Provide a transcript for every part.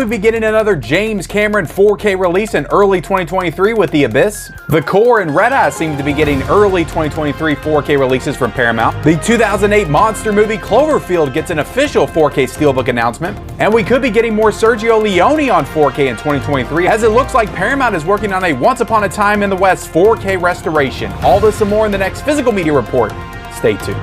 we be getting another James Cameron 4K release in early 2023 with The Abyss. The Core and Red Eye seem to be getting early 2023 4K releases from Paramount. The 2008 monster movie Cloverfield gets an official 4K Steelbook announcement. And we could be getting more Sergio Leone on 4K in 2023, as it looks like Paramount is working on a Once Upon a Time in the West 4K restoration. All this and more in the next Physical Media Report. Stay tuned.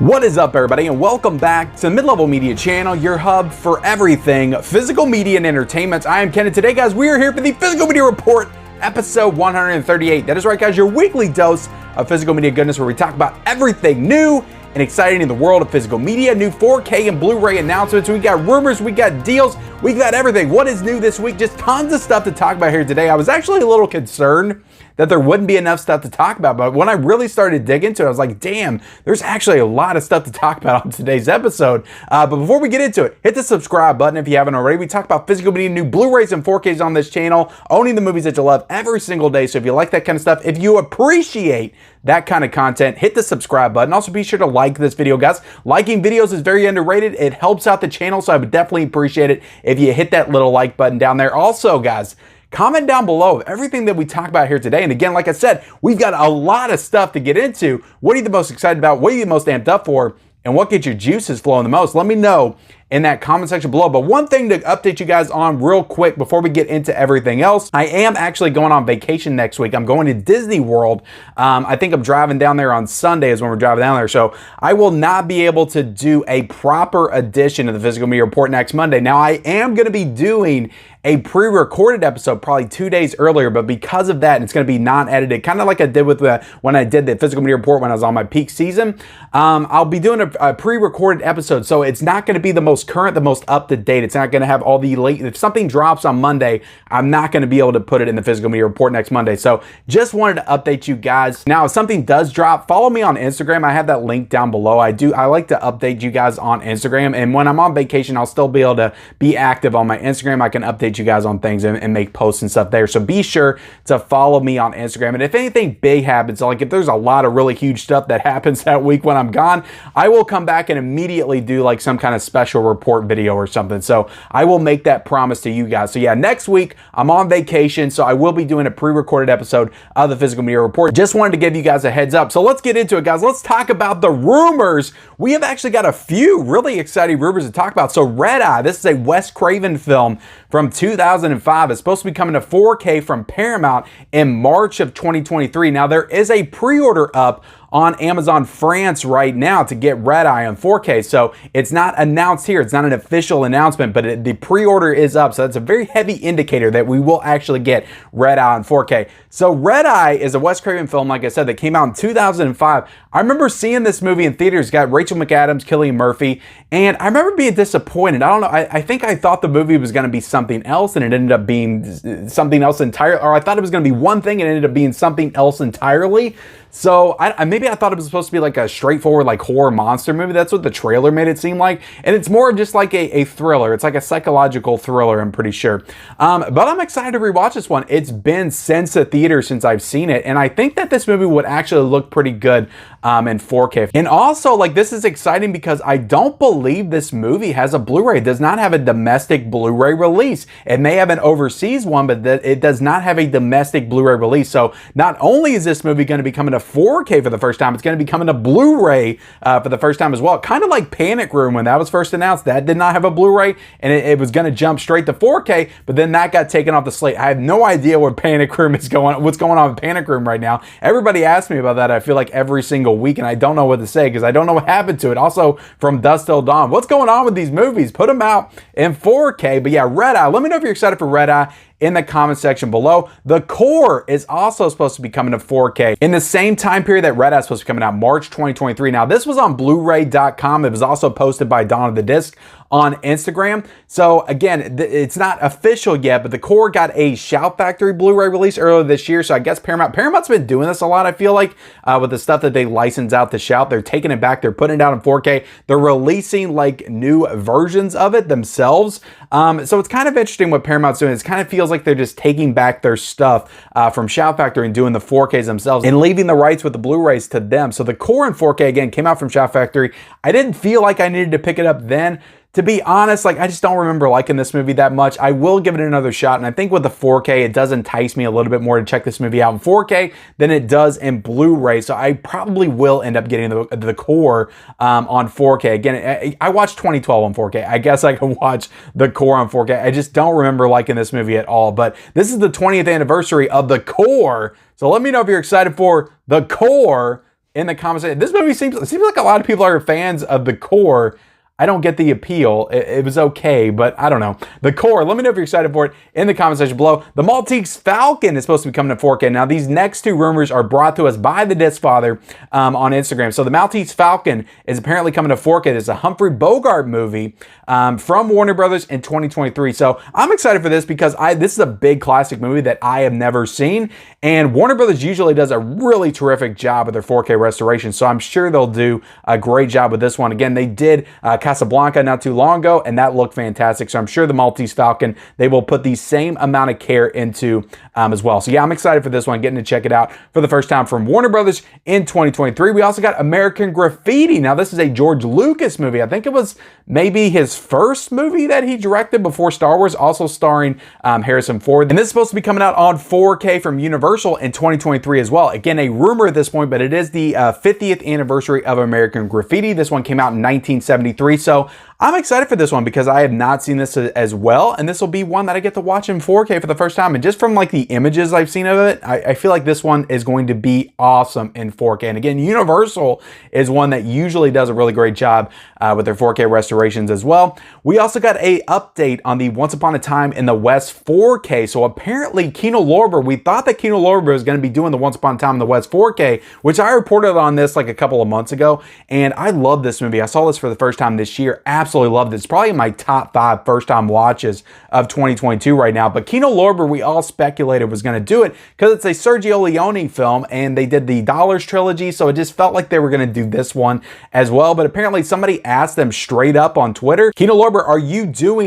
What is up, everybody, and welcome back to the Mid-Level Media channel, your hub for everything physical media and entertainment. I am Ken, and today, guys, we are here for the Physical Media Report, episode 138. That is right, guys, your weekly dose of physical media goodness, where we talk about everything new and exciting in the world of physical media, new 4K and Blu-ray announcements. We got rumors, we got deals, we got everything. What is new this week? Just tons of stuff to talk about here today. I was actually a little concerned that there wouldn't be enough stuff to talk about, but when I really started to dig into it, I was like, damn, there's actually a lot of stuff to talk about on today's episode. But before we get into it, hit the subscribe button if you haven't already. We talk about physical media, new Blu-rays and 4Ks on this channel, owning the movies that you love every single day. So if you like that kind of stuff, if you appreciate that kind of content, hit the subscribe button. Also, be sure to like this video, guys. Liking videos is very underrated. It helps out the channel, so I would definitely appreciate it if you hit that little like button down there. Also, guys, comment down below everything that we talk about here today. And again, like I said, we've got a lot of stuff to get into. What are you the most excited about? What are you the most amped up for? And what gets your juices flowing the most? Let me know in that comment section below. But one thing to update you guys on real quick before we get into everything else, I am actually going on vacation next week. I'm going to Disney World. I think I'm driving down there on Sunday is when we're driving down there. So I will not be able to do a proper edition of the Physical Media Report next Monday. Now, I am going to be doing a pre-recorded episode probably 2 days earlier, but because of that, it's going to be non-edited, kind of like I did with when I did the Physical Media Report when I was on my peak season. I'll be doing a pre-recorded episode, so it's not going to be the most current, the most up-to-date. It's not going to have all the late. If something drops on Monday, I'm not going to be able to put it in the Physical Media Report next Monday. So just wanted to update you guys. Now, if something does drop, follow me on Instagram. I have that link down below. I like to update you guys on Instagram, and when I'm on vacation, I'll still be able to be active on my Instagram. I can update you guys on things and make posts and stuff there. So be sure to follow me on Instagram. And if anything big happens, like if there's a lot of really huge stuff that happens that week when I'm gone, I will come back and immediately do like some kind of special report video or something. So I will make that promise to you guys. So yeah, next week I'm on vacation, so I will be doing a pre-recorded episode of the Physical Media Report. Just wanted to give you guys a heads up. So let's get into it, guys. Let's talk about the rumors. We have actually got a few really exciting rumors to talk about. So Red Eye, this is a Wes Craven film from 2005. It's supposed to be coming to 4K from Paramount in March of 2023. Now, there is a pre-order up on Amazon France right now to get Red Eye on 4K. So it's not announced here. It's not an official announcement, but the pre-order is up. So that's a very heavy indicator that we will actually get Red Eye on 4K. So Red Eye is a Wes Craven film, like I said, that came out in 2005. I remember seeing this movie in theaters. It's got Rachel McAdams, Cillian Murphy, and I remember being disappointed. I don't know. I think I thought the movie was going to be something else, and it ended up being something else entirely. Or I thought it was going to be one thing, and it ended up being something else entirely. So maybe I thought it was supposed to be like a straightforward like horror monster movie. That's what the trailer made it seem like. And it's more just like a thriller. It's like a psychological thriller, I'm pretty sure. But I'm excited to rewatch this one. It's been since the theater since I've seen it. And I think that this movie would actually look pretty good in 4K. And also, like, this is exciting because I don't believe this movie has a Blu-ray. It does not have a domestic Blu-ray release. It may have an overseas one, but it does not have a domestic Blu-ray release. So not only is this movie going to be coming to 4K for the first time, it's going to be coming to Blu-ray for the first time as well. Kind of like Panic Room when that was first announced. That did not have a Blu-ray, and it was going to jump straight to 4K, but then that got taken off the slate. I have no idea where Panic Room is going, what's going on with Panic Room right now. Everybody asks me about that, I feel like every single week, and I don't know what to say because I don't know what happened to it. Also, From Dusk Till Dawn. What's going on with these movies? Put them out in 4K. But yeah, Red Eye. Let me know if you're excited for Red Eye in the comment section below. The Core is also supposed to be coming to 4K in the same time period that Red Eye is supposed to be coming out, March 2023. Now, this was on Blu-ray.com. It was also posted by Dawn of the Disc on Instagram. So again, it's not official yet, but the Core got a Shout Factory Blu-ray release earlier this year. So I guess Paramount's been doing this a lot, I feel like, with the stuff that they license out to Shout. They're taking it back, they're putting it out in 4K. They're releasing like new versions of it themselves. So it's kind of interesting what Paramount's doing. It kind of feels like they're just taking back their stuff from Shout Factory and doing the 4Ks themselves and leaving the rights with the Blu-rays to them. So the Core in 4K, again, came out from Shout Factory. I didn't feel like I needed to pick it up then. To be honest, like I just don't remember liking this movie that much. I will give it another shot, and I think with the 4K, it does entice me a little bit more to check this movie out in 4K than it does in Blu-ray. So I probably will end up getting the Core on 4K. Again, I watched 2012 on 4K. I guess I can watch the Core on 4K. I just don't remember liking this movie at all. But this is the 20th anniversary of the Core. So let me know if you're excited for the Core in the comments. This movie seems like a lot of people are fans of the Core. I don't get the appeal. It was okay, but I don't know. The Core, let me know if you're excited for it in the comment section below. The Maltese Falcon is supposed to be coming to 4K. Now, these next two rumors are brought to us by the Disc Father on Instagram. So the Maltese Falcon is apparently coming to 4K. It's a Humphrey Bogart movie from Warner Brothers in 2023. So I'm excited for this because this is a big classic movie that I have never seen. And Warner Brothers usually does a really terrific job with their 4K restoration. So I'm sure they'll do a great job with this one. Again, they did Casablanca not too long ago, and that looked fantastic. So I'm sure the Maltese Falcon, they will put the same amount of care into as well. So yeah, I'm excited for this one, getting to check it out for the first time from Warner Brothers in 2023. We also got American Graffiti. Now, this is a George Lucas movie. I think it was maybe his first movie that he directed before Star Wars, also starring Harrison Ford. And this is supposed to be coming out on 4K from Universal in 2023 as well. Again, a rumor at this point, but it is the 50th anniversary of American Graffiti. This one came out in 1973. So I'm excited for this one because I have not seen this as well, and this will be one that I get to watch in 4K for the first time. And just from like the images I've seen of it, I feel like this one is going to be awesome in 4K. And again, Universal is one that usually does a really great job with their 4K restorations as well. We also got a update on the Once Upon a Time in the West 4K. So apparently Kino Lorber, we thought that Kino Lorber was going to be doing the Once Upon a Time in the West 4K, which I reported on this like a couple of months ago, and I love this movie. I saw this for the first time this year. Absolutely loved it. It's probably in my top 5 first-time watches of 2022 right now. But Kino Lorber, we all speculated was going to do it because it's a Sergio Leone film, and they did the Dollars trilogy, so it just felt like they were going to do this one as well. But apparently somebody asked them straight up on Twitter, Kino Lorber,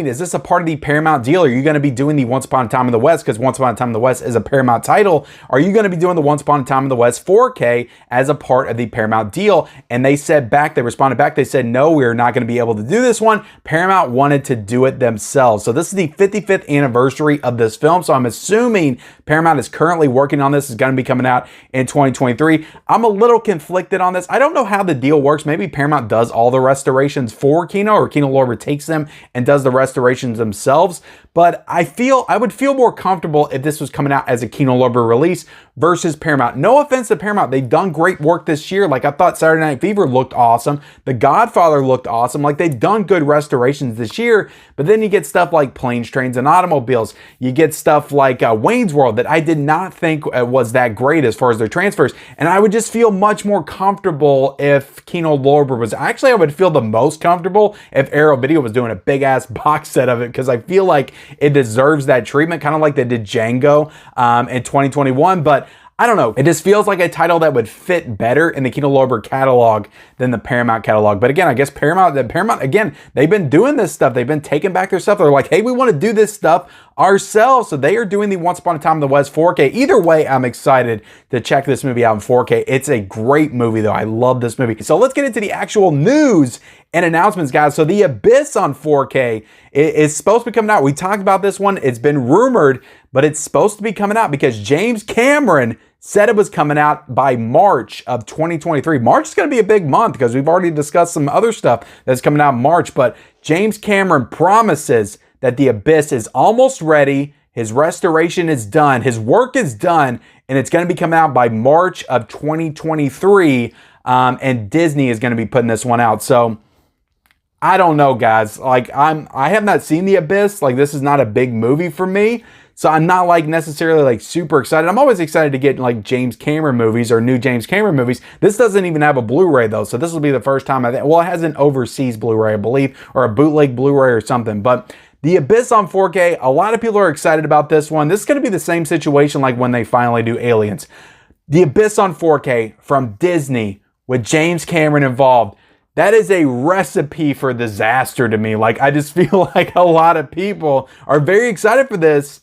is this a part of the Paramount deal? Are you going to be doing the Once Upon a Time in the West? Because Once Upon a Time in the West is a Paramount title. Are you going to be doing the Once Upon a Time in the West 4K as a part of the Paramount deal? And they said back, they responded back, they said, no, we are not going to be able to do this one. Paramount wanted to do it themselves. So this is the 55th anniversary of this film. So I'm assuming Paramount is currently working on this. It's going to be coming out in 2023. I'm a little conflicted on this. I don't know how the deal works. Maybe Paramount does all the restorations for Kino, or Kino Lorber takes them and does the restorations themselves. But I would feel more comfortable if this was coming out as a Kino Lorber release versus Paramount. No offense to Paramount. They've done great work this year. Like, I thought Saturday Night Fever looked awesome. The Godfather looked awesome. Like, they've done good restorations this year. But then you get stuff like Planes, Trains, and Automobiles. You get stuff like Wayne's World that I did not think was that great as far as their transfers. And I would just feel much more comfortable if Kino Lorber was... Actually, I would feel the most comfortable if Arrow Video was doing a big-ass box set of it, because I feel like it deserves that treatment, kind of like they did Django in 2021. But I don't know. It just feels like a title that would fit better in the Kino Lorber catalog than the Paramount catalog. But again, I guess Paramount, again, they've been doing this stuff. They've been taking back their stuff. They're like, hey, we want to do this stuff ourselves. So they are doing the Once Upon a Time in the West 4K. Either way, I'm excited to check this movie out in 4K. It's a great movie, though. I love this movie. So let's get into the actual news and announcements, guys. So The Abyss on 4K is supposed to be coming out. We talked about this one. It's been rumored, but it's supposed to be coming out because James Cameron said it was coming out by March of 2023. March is going to be a big month because we've already discussed some other stuff that's coming out in March, but James Cameron promises that The Abyss is almost ready. His restoration is done. His work is done, and it's going to be coming out by March of 2023, and Disney is going to be putting this one out. So I don't know, guys. Like, I have not seen The Abyss. Like, this is not a big movie for me. So I'm not like necessarily like super excited. I'm always excited to get like James Cameron movies or new James Cameron movies. This doesn't even have a Blu-ray though. So this will be the first time well, it has an overseas Blu-ray, I believe, or a bootleg Blu-ray or something. But The Abyss on 4K, a lot of people are excited about this one. This is going to be the same situation like when they finally do Aliens. The Abyss on 4K from Disney with James Cameron involved. That is a recipe for disaster to me. Like, I just feel like a lot of people are very excited for this,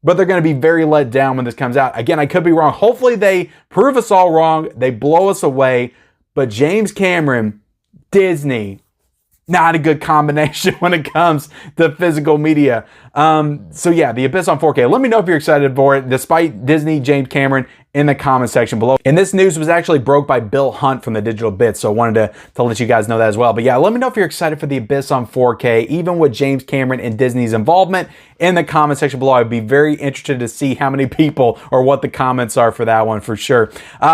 but they're going to be very let down when this comes out. Again, I could be wrong. Hopefully they prove us all wrong. They blow us away. But James Cameron, Disney, not a good combination when it comes to physical media. So yeah, The Abyss on 4K. Let me know if you're excited for it, despite Disney, James Cameron, in the comment section below. And this news was actually broke by Bill Hunt from the Digital Bits, so I wanted to let you guys know that as well. But yeah, let me know if you're excited for The Abyss on 4K, even with James Cameron and Disney's involvement, in the comment section below. I'd be very interested to see how many people or what the comments are for that one for sure.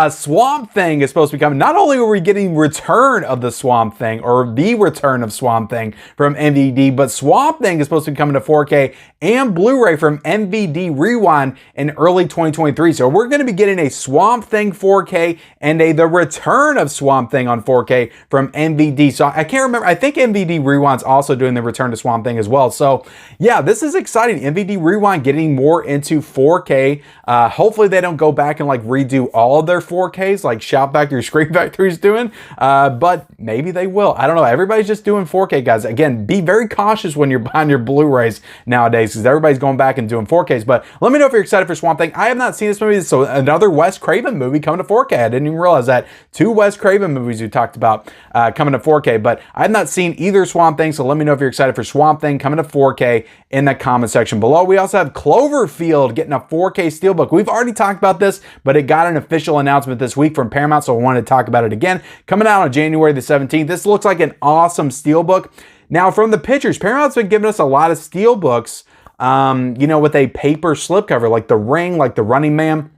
Swamp Thing is supposed to be coming. Not only are we getting return of the Swamp Thing, or the return of Swamp Thing from MVD, but Swamp Thing is supposed to be coming to 4K and Blu-ray from MVD Rewind in early 2023. So we're going to be getting a Swamp Thing 4K and the return of Swamp Thing on 4K from MVD. So I can't remember. I think MVD Rewind's also doing the return to Swamp Thing as well. So yeah, this is exciting. MVD Rewind getting more into 4K. Hopefully they don't go back and like redo all of their 4Ks like Shout Factory, Scream Factory's doing. But maybe they will. I don't know. Everybody's just doing 4K, guys. Again, be very cautious when you're buying your Blu-rays nowadays, because everybody's going back and doing 4Ks. But let me know if you're excited for Swamp Thing. I have not seen this movie. So another Wes Craven movie coming to 4K. I didn't even realize that. 2 Wes Craven movies we talked about coming to 4K. But I have not seen either Swamp Thing. So let me know if you're excited for Swamp Thing coming to 4K in the comment section below. We also have Cloverfield getting a 4K Steelbook. We've already talked about this, but it got an official announcement this week from Paramount, so I wanted to talk about it again. Coming out on January the 17th. This looks like an awesome Steelbook. Now, from the pictures, Paramount's been giving us a lot of Steelbooks, you know, with a paper slipcover, like The Ring, like The Running Man.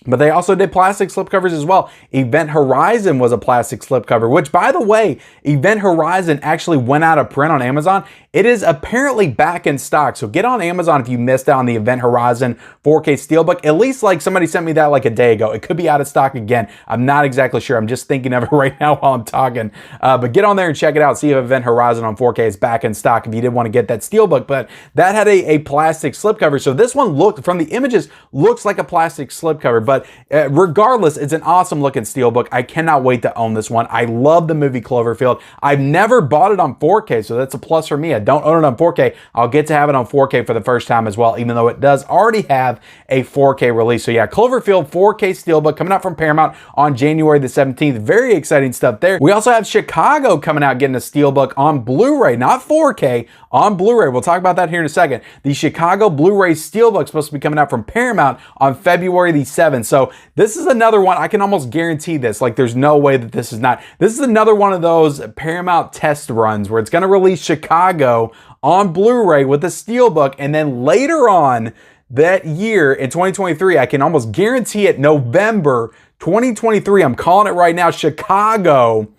But they also did plastic slipcovers as well. Event Horizon was a plastic slipcover, which, by the way, Event Horizon actually went out of print on Amazon. It is apparently back in stock. So get on Amazon if you missed out on the Event Horizon 4K Steelbook. At least like somebody sent me that like a day ago. It could be out of stock again. I'm not exactly sure. I'm just thinking of it right now while I'm talking. But get on there and check it out. See if Event Horizon on 4K is back in stock if you did want to get that Steelbook. But that had a plastic slipcover. So this one looked, from the images, looks like a plastic slipcover. But regardless, it's an awesome looking Steelbook. I cannot wait to own this one. I love the movie Cloverfield. I've never bought it on 4K, so that's a plus for me. I don't own it on 4K. I'll get to have it on 4K for the first time as well, even though it does already have a 4K release. So yeah, Cloverfield 4K Steelbook coming out from Paramount on January the 17th. Very exciting stuff there. We also have Chicago coming out getting a Steelbook on Blu-ray, not 4K, on Blu-ray. We'll talk about that here in a second. The Chicago Blu-ray Steelbook is supposed to be coming out from Paramount on February the 7th. So this is another one, I can almost guarantee this. Like, there's no way that this is not. This is another one of those Paramount test runs where it's going to release Chicago on Blu-ray with a Steelbook, and then later on that year in 2023, I can almost guarantee it, November 2023, I'm calling it right now, Chicago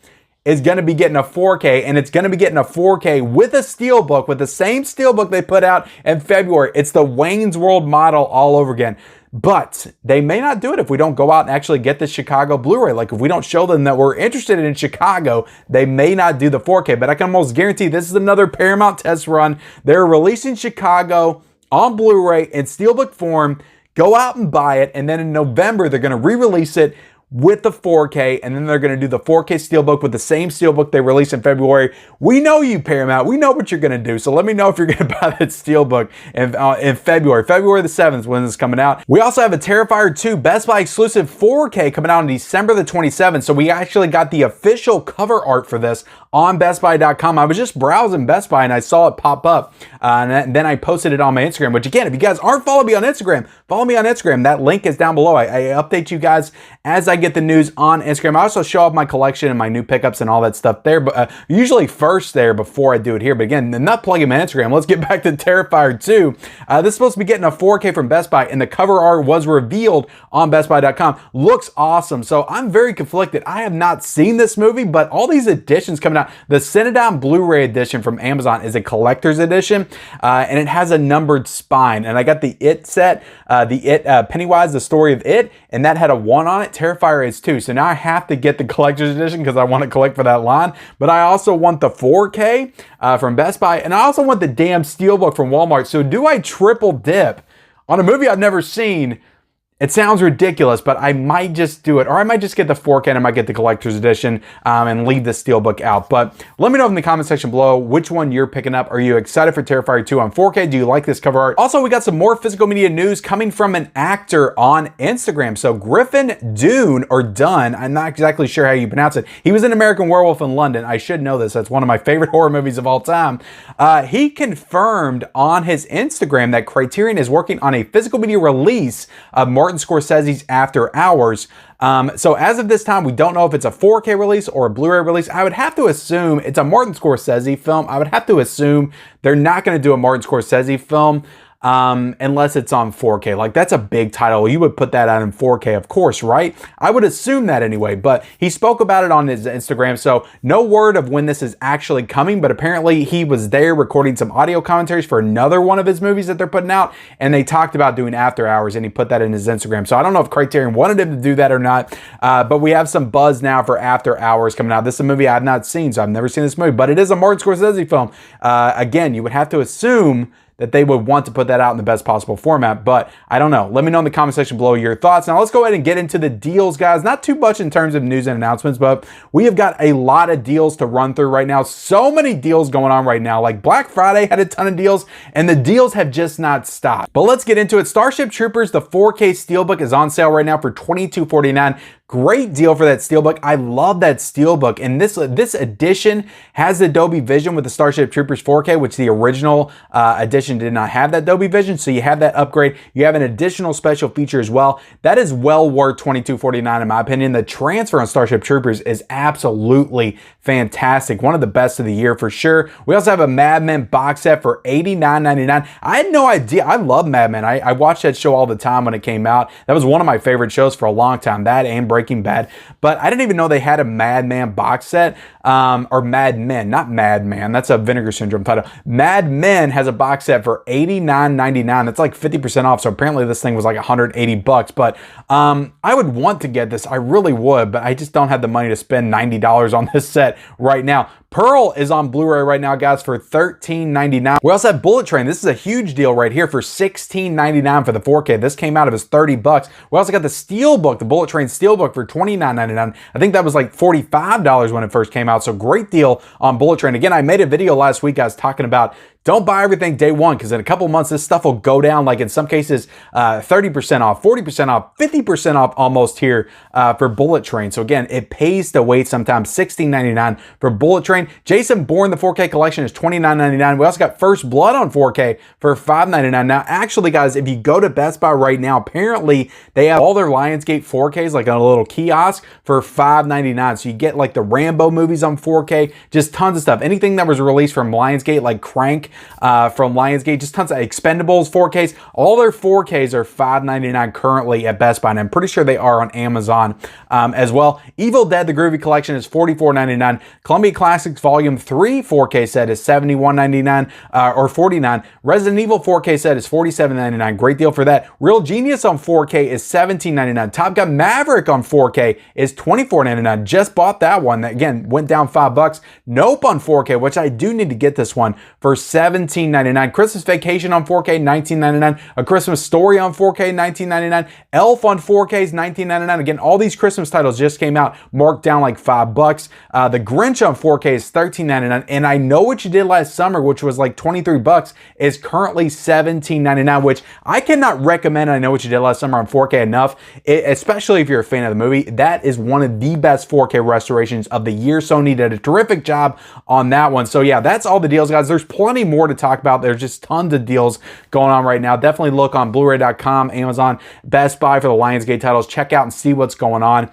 is going to be getting a 4K, and it's going to be getting a 4K with a Steelbook, with the same Steelbook they put out in February. It's the Wayne's World model all over again. But they may not do it if we don't go out and actually get the Chicago Blu-ray. Like, if we don't show them that we're interested in Chicago, they may not do the 4K. But I can almost guarantee this is another Paramount test run. They're releasing Chicago on Blu-ray in Steelbook form. Go out and buy it. And then in November, they're going to re-release it with the 4K, and then they're going to do the 4K Steelbook with the same Steelbook they released in February. We know you, Paramount. We know what you're going to do. So let me know if you're going to buy that Steelbook in February. February the 7th when this is coming out. We also have a Terrifier 2 Best Buy exclusive 4K coming out on December the 27th. So we actually got the official cover art for this on BestBuy.com. I was just browsing Best Buy and I saw it pop up. And then I posted it on my Instagram, which again, if you guys aren't following me on Instagram, follow me on Instagram. That link is down below. I update you guys as I get the news on Instagram. I also show off my collection and my new pickups and all that stuff there, but usually first there before I do it here. But again, I'm not plugging my Instagram. Let's get back to Terrifier 2. This is supposed to be getting a 4K from Best Buy, and the cover art was revealed on BestBuy.com. Looks awesome. So I'm very conflicted. I have not seen this movie, but all these editions coming out. The Cinedon Blu-ray edition from Amazon is a collector's edition, and it has a numbered spine. And I got the It set, Pennywise, the story of It, and that had a 1 on it. Terrifier is 2. So now I have to get the collector's edition because I want to collect for that line. But I also want the 4K from Best Buy, and I also want the damn Steelbook from Walmart. So do I triple dip on a movie I've never seen? It sounds ridiculous, but I might just do it. Or I might just get the 4K and I might get the collector's edition and leave the Steelbook out. But let me know in the comment section below which one you're picking up. Are you excited for Terrifier 2 on 4K? Do you like this cover art? Also, we got some more physical media news coming from an actor on Instagram. So Griffin Dunne, or Dunn, I'm not exactly sure how you pronounce it. He was in American Werewolf in London. I should know this. That's one of my favorite horror movies of all time. He confirmed on his Instagram that Criterion is working on a physical media release of Martin Scorsese's After Hours. So as of this time, we don't know if it's a 4K release or a Blu-ray release. I would have to assume it's a Martin Scorsese film. I would have to assume they're not going to do a Martin Scorsese film unless it's on 4K. Like, that's a big title. You would put that out in 4K, of course, right? I would assume that anyway, but he spoke about it on his Instagram, so no word of when this is actually coming, but apparently he was there recording some audio commentaries for another one of his movies that they're putting out, and they talked about doing After Hours, and he put that in his Instagram. So I don't know if Criterion wanted him to do that or not, but we have some buzz now for After Hours coming out. This is a movie I've not seen, so I've never seen this movie, but it is a Martin Scorsese film. Again, you would have to assume that they would want to put that out in the best possible format, but I don't know. Let me know in the comment section below your thoughts. Now let's go ahead and get into the deals, guys. Not too much in terms of news and announcements, but we have got a lot of deals to run through right now. So many deals going on right now. Like Black Friday had a ton of deals, and the deals have just not stopped. But let's get into it. Starship Troopers, the 4K Steelbook is on sale right now for $22.49. Great deal for that Steelbook. I love that Steelbook. And this edition has the Dolby Vision with the Starship Troopers 4K, which the original edition did not have that Dolby Vision. So you have that upgrade. You have an additional special feature as well. That is well worth $22.49 in my opinion. The transfer on Starship Troopers is absolutely fantastic. One of the best of the year for sure. We also have a Mad Men box set for $89.99. I had no idea. I love Mad Men. I watched that show all the time when it came out. That was one of my favorite shows for a long time. That and Breaking Bad, but I didn't even know they had a Mad Men box set, or Mad Men, not Mad Man. That's a Vinegar Syndrome title. Mad Men has a box set for $89.99. That's like 50% off. So apparently this thing was like $180, but I would want to get this. I really would, but I just don't have the money to spend $90 on this set right now. Pearl is on Blu-ray right now, guys, for $13.99. We also have Bullet Train. This is a huge deal right here for $16.99 for the 4K. This came out of his $30. We also got the Steelbook, the Bullet Train Steelbook for $29.99. I think that was like $45 when it first came out. So great deal on Bullet Train. Again, I made a video last week, guys, talking about don't buy everything day one, because in a couple months, this stuff will go down, like in some cases, 30% off, 40% off, 50% off almost here for Bullet Train. So again, it pays to wait sometimes. $16.99 for Bullet Train. Jason Bourne, the 4K collection, is $29.99. We also got First Blood on 4K for $5.99. Now, actually, guys, if you go to Best Buy right now, apparently they have all their Lionsgate 4Ks like on a little kiosk for $5.99. So you get like the Rambo movies on 4K, just tons of stuff. Anything that was released from Lionsgate, like Crank from Lionsgate, just tons of Expendables 4Ks. All their 4Ks are $5.99 currently at Best Buy, and I'm pretty sure they are on Amazon as well. Evil Dead, the Groovy Collection, is $44.99. Columbia Classics Volume 3 4K set is $71.99 or $49. Resident Evil 4K set is $47.99. Great deal for that. Real Genius on 4K is $17.99. Top Gun Maverick on 4K is $24.99. Just bought that one. That again went down $5. Nope on 4K, which I do need to get this one, for $17.99. Christmas Vacation on 4K, $19.99. A Christmas Story on 4K, $19.99. Elf on 4K is $19.99. Again, all these Christmas titles just came out, marked down like $5. The Grinch on 4K is $13.99. And I Know What You Did Last Summer, which was like $23, is currently $17.99, which I cannot recommend I Know What You Did Last Summer on 4K enough, especially if you're a fan of the movie. That is one of the best 4K restorations of the year. Sony did a terrific job on that one. So yeah, that's all the deals, guys. There's plenty more to talk about. There's just tons of deals going on right now. Definitely look on Blu-ray.com, Amazon, Best Buy for the Lionsgate titles. Check out and see what's going on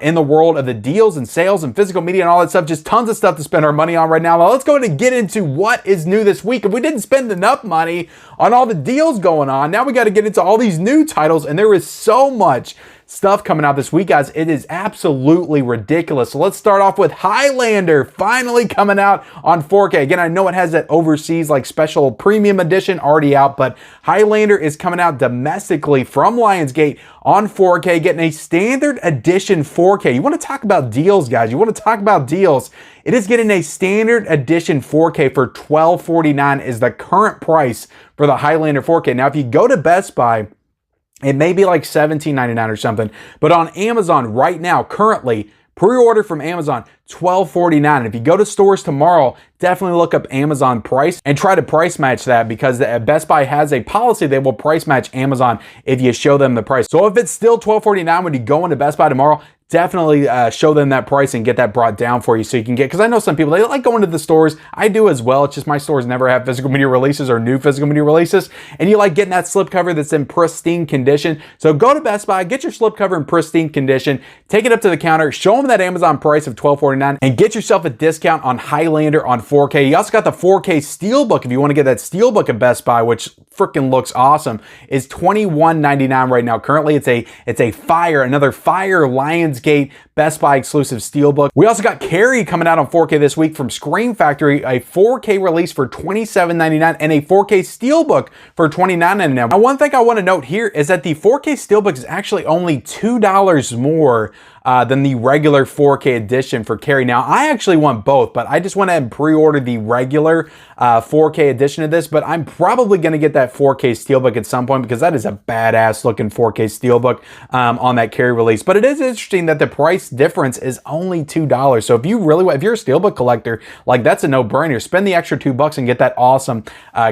in the world of the deals and sales and physical media and all that stuff. Just tons of stuff to spend our money on right now. Now let's go ahead and get into what is new this week. If we didn't spend enough money on all the deals going on, now we got to get into all these new titles, and there is so much stuff coming out this week, guys. It is absolutely ridiculous. So let's start off with Highlander finally coming out on 4K. Again, I know it has that overseas like special premium edition already out, but Highlander is coming out domestically from Lionsgate on 4K, getting a standard edition 4K. You want to talk about deals, guys. You want to talk about deals. It is getting a standard edition 4K for $12.49 is the current price for the Highlander 4K. Now, if you go to Best Buy, it may be like $17.99 or something, but on Amazon right now, currently, pre-order from Amazon, $12.49. And if you go to stores tomorrow, definitely look up Amazon price and try to price match that, because Best Buy has a policy they will price match Amazon if you show them the price. So if it's still $12.49 when you go into Best Buy tomorrow, definitely show them that price and get that brought down for you so you can get, because I know some people, they like going to the stores. I do as well. It's just my stores never have physical media releases or new physical media releases. And you like getting that slipcover that's in pristine condition. So go to Best Buy, get your slipcover in pristine condition, take it up to the counter, show them that Amazon price of $12.49 and get yourself a discount on Highlander on 4K. You also got the 4K Steelbook if you want to get that Steelbook at Best Buy, which freaking looks awesome, is $21.99 right now. Currently, it's another Fire Lionsgate Best Buy exclusive Steelbook. We also got Carrie coming out on 4K this week from Scream Factory, a 4K release for $27.99 and a 4K Steelbook for $29.99. Now, one thing I want to note here is that the 4K Steelbook is actually only $2 more than the regular 4K edition for Carrie. Now, I actually want both, but I just went ahead and pre-ordered the regular 4K edition of this, but I'm probably going to get that 4K Steelbook at some point because that is a badass looking 4K Steelbook on that Carrie release. But it is interesting that the price difference is only $2. So if you're a Steelbook collector, like that's a no-brainer. Spend the extra $2 and get that awesome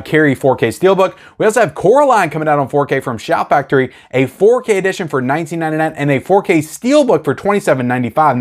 Carrie 4K Steelbook. We also have Coraline coming out on 4K from Shout Factory, a 4K edition for $19.99 and a 4K Steelbook for $27.95.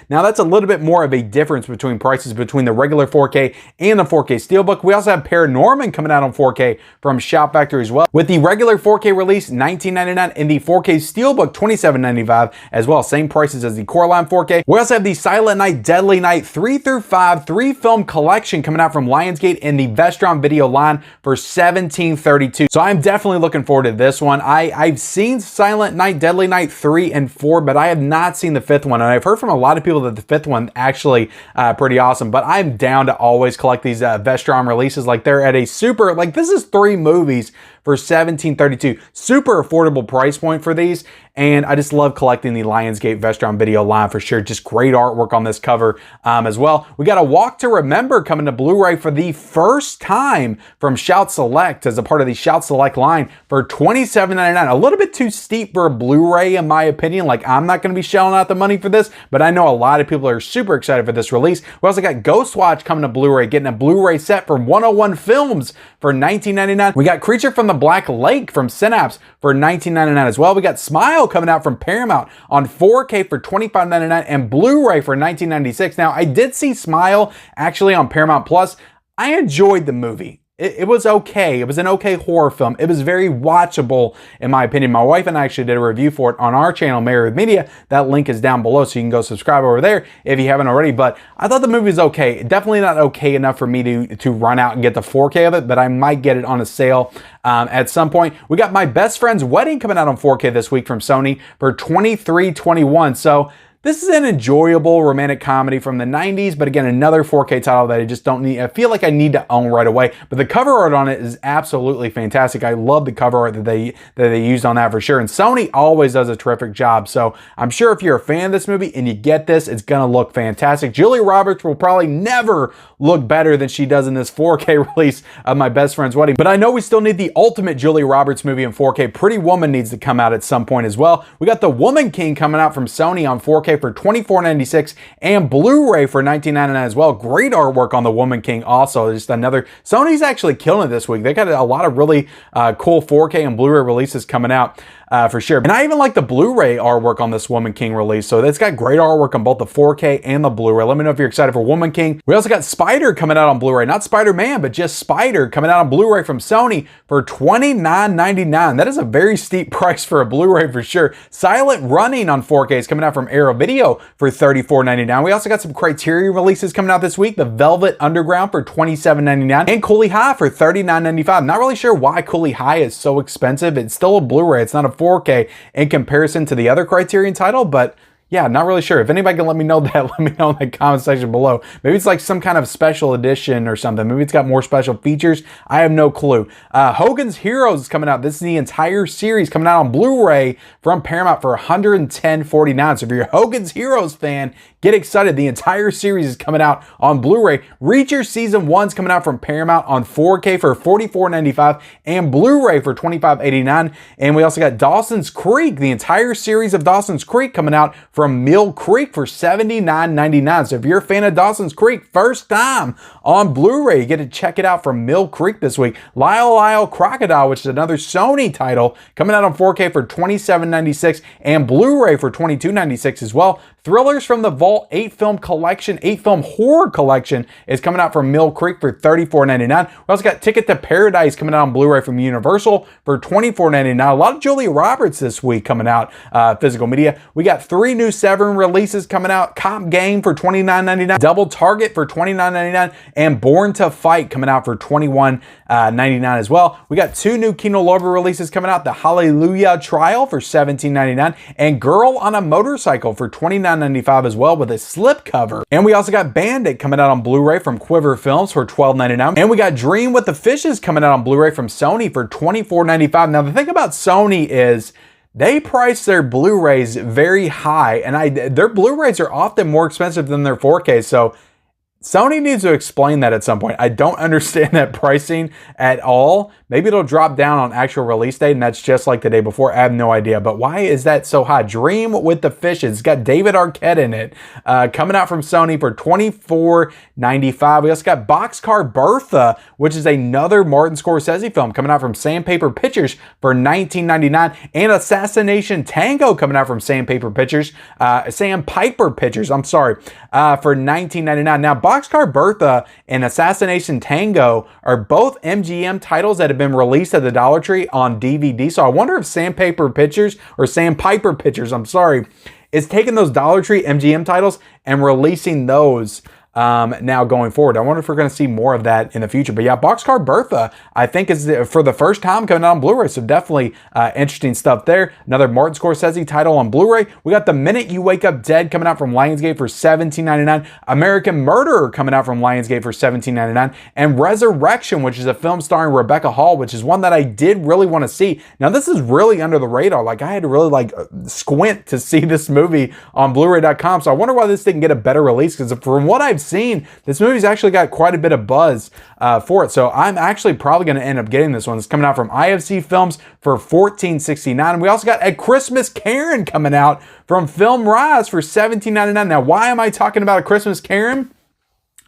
Now that's a little bit more of a difference between prices between the regular 4K and the 4K Steelbook. We also have ParaNorman coming out on 4K from Shout Factory as well, with the regular 4K release $19.99 and the 4K Steelbook $27.95 as well. Same prices as the Coraline 4K. We also have the Silent Night, Deadly Night 3-5 3-film collection coming out from Lionsgate in the Vestron video line for $17.32. So I'm definitely looking forward to this one. I've seen Silent Night, Deadly Night 3 and 4, but I have not seen the 5th one, and I've heard from a lot of people that the 5th one actually pretty awesome. But I'm down to always collect these Vestron releases. Like they're at a super, like this is 3 movies for $17.32. Super affordable price point for these. And I just love collecting the Lionsgate Vestron video line for sure. Just great artwork on this cover as well. We got a Walk to Remember coming to Blu-ray for the first time from Shout Select as a part of the Shout Select line for $27.99. A little bit too steep for a Blu-ray in my opinion. Like I'm not going to be shelling out the money for this, but I know a lot of people are super excited for this release. We also got Ghostwatch coming to Blu-ray, getting a Blu-ray set from 101 Films for $19.99. We got Creature from the Black Lake from Synapse for $19.99 as well. We got Smile coming out from Paramount on 4K for $25.99 and Blu-ray for $19.96. Now, I did see Smile actually on Paramount Plus. I enjoyed the movie. It was okay. It was an okay horror film. It was very watchable, in my opinion. My wife and I actually did a review for it on our channel, Married with Media. That link is down below, so you can go subscribe over there if you haven't already. But I thought the movie was okay. Definitely not okay enough for me to run out and get the 4K of it, but I might get it on a sale at some point. We got My Best Friend's Wedding coming out on 4K this week from Sony for $23.21. So this is an enjoyable romantic comedy from the 90s, but again, another 4K title that I just don't need. I feel like I need to own right away, but the cover art on it is absolutely fantastic. I love the cover art that they used on that for sure. And Sony always does a terrific job. So I'm sure if you're a fan of this movie and you get this, it's going to look fantastic. Julia Roberts will probably never look better than she does in this 4K release of My Best Friend's Wedding, but I know we still need the ultimate Julia Roberts movie in 4K. Pretty Woman needs to come out at some point as well. We got The Woman King coming out from Sony on 4K for $24.96 and Blu-ray for $19.99 as well. Great artwork on The Woman King also. Just another, Sony's actually killing it this week. They got a lot of really cool 4K and Blu-ray releases coming out. For sure. And I even like the Blu-ray artwork on this Woman King release. So it's got great artwork on both the 4K and the Blu-ray. Let me know if you're excited for Woman King. We also got Spider coming out on Blu-ray. Not Spider-Man, but just Spider coming out on Blu-ray from Sony for $29.99. That is a very steep price for a Blu-ray for sure. Silent Running on 4K is coming out from Arrow Video for $34.99. We also got some Criterion releases coming out this week. The Velvet Underground for $27.99 and Coolie High for $39.95. Not really sure why Coolie High is so expensive. It's still a Blu-ray. It's not a 4K in comparison to the other Criterion title, but yeah, not really sure. If anybody can let me know that, let me know in the comment section below. Maybe it's like some kind of special edition or something. Maybe it's got more special features. I have no clue. Hogans Heroes is coming out. This is the entire series coming out on Blu-ray from Paramount for $110.49. So if you're a Hogans Heroes fan, get excited. The entire series is coming out on Blu-ray. Reacher Season 1's coming out from Paramount on 4K for $44.95 and Blu-ray for $25.89. And we also got Dawsons Creek, the entire series of Dawsons Creek coming out from Mill Creek for $79.99. So if you're a fan of Dawsons Creek, first time on Blu-ray, you get to check it out from Mill Creek this week. Lyle Crocodile, which is another Sony title, coming out on 4K for $27.96 and Blu-ray for $22.96 as well. Thrillers from the Vault 8-film collection, 8-film horror collection is coming out from Mill Creek for $34.99. We also got Ticket to Paradise coming out on Blu-ray from Universal for $24.99. A lot of Julia Roberts this week coming out, physical media. We got 3 new Severin releases coming out. Cop Game for $29.99, Double Target for $29.99, and Born to Fight coming out for $21.99 as well. We got 2 new Kino Lorber releases coming out. The Hallelujah Trial for $17.99 and Girl on a Motorcycle for $29.95 as well with a slipcover. And we also got Bandit coming out on Blu-ray from Quiver Films for $12.99. And we got Dream with the Fishes coming out on Blu-ray from Sony for $24.95. Now the thing about Sony is they price their Blu-rays very high, and their Blu-rays are often more expensive than their 4K. So Sony needs to explain that at some point. I don't understand that pricing at all. Maybe it'll drop down on actual release date and that's just like the day before. I have no idea. But why is that so high? Dream with the Fishes. It's got David Arquette in it. Coming out from Sony for $24.95. We also got Boxcar Bertha, which is another Martin Scorsese film coming out from Sandpaper Pictures for $19.99. And Assassination Tango coming out from Sandpaper Pictures. Sandpiper Pictures, I'm sorry, for $19.99. Now, Boxcar Bertha and Assassination Tango are both MGM titles that have been released at the Dollar Tree on DVD. So I wonder if Sandpaper Pictures, or Sandpiper Pictures, I'm sorry, is taking those Dollar Tree MGM titles and releasing those now going forward. I wonder if we're going to see more of that in the future. But yeah, Boxcar Bertha, I think is for the first time coming out on Blu-ray. So definitely interesting stuff there. Another Martin Scorsese title on Blu-ray. We got The Minute You Wake Up Dead coming out from Lionsgate for $17.99. American Murderer coming out from Lionsgate for $17.99. And Resurrection, which is a film starring Rebecca Hall, which is one that I did really want to see. Now this is really under the radar. Like I had to really squint to see this movie on Blu-ray.com. So I wonder why this didn't get a better release, because from what I've seen, this movie's actually got quite a bit of buzz for it. So I'm actually probably going to end up getting this one. It's coming out from IFC Films for $14.69. And we also got A Christmas Karen coming out from Film Rise for $17.99. Now, why am I talking about A Christmas Karen?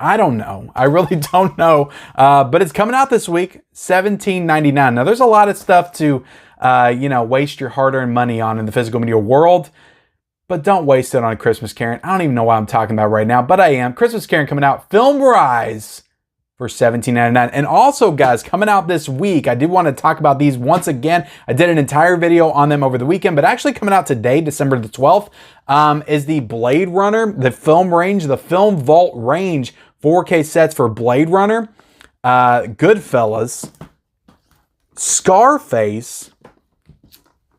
I don't know. I really don't know. But it's coming out this week, $17.99. Now, there's a lot of stuff to, waste your hard-earned money on in the physical media world. But don't waste it on A Christmas Karen. I don't even know what I'm talking about right now, but I am. Christmas Karen coming out, Film Rise for $17.99. And also, guys, coming out this week, I did want to talk about these once again. I did an entire video on them over the weekend, but actually coming out today, December the 12th, is the Blade Runner, the Film Range, the Film Vault Range 4K sets for Blade Runner, Goodfellas, Scarface,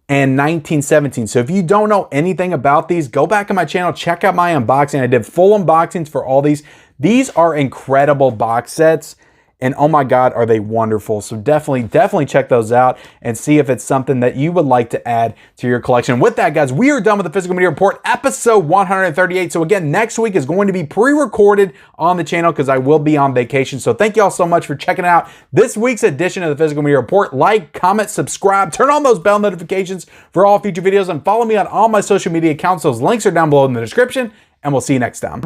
and 1917. So if you don't know anything about these, go back on my channel, check out my unboxing. I did full unboxings for all these. These are incredible box sets. And oh my God, are they wonderful. So definitely check those out and see if it's something that you would like to add to your collection. With that, guys, we are done with the Physical Media Report, episode 138. So again, next week is going to be pre-recorded on the channel because I will be on vacation. So thank you all so much for checking out this week's edition of the Physical Media Report. Like, comment, subscribe, turn on those bell notifications for all future videos, and follow me on all my social media accounts. Those links are down below in the description, and we'll see you next time.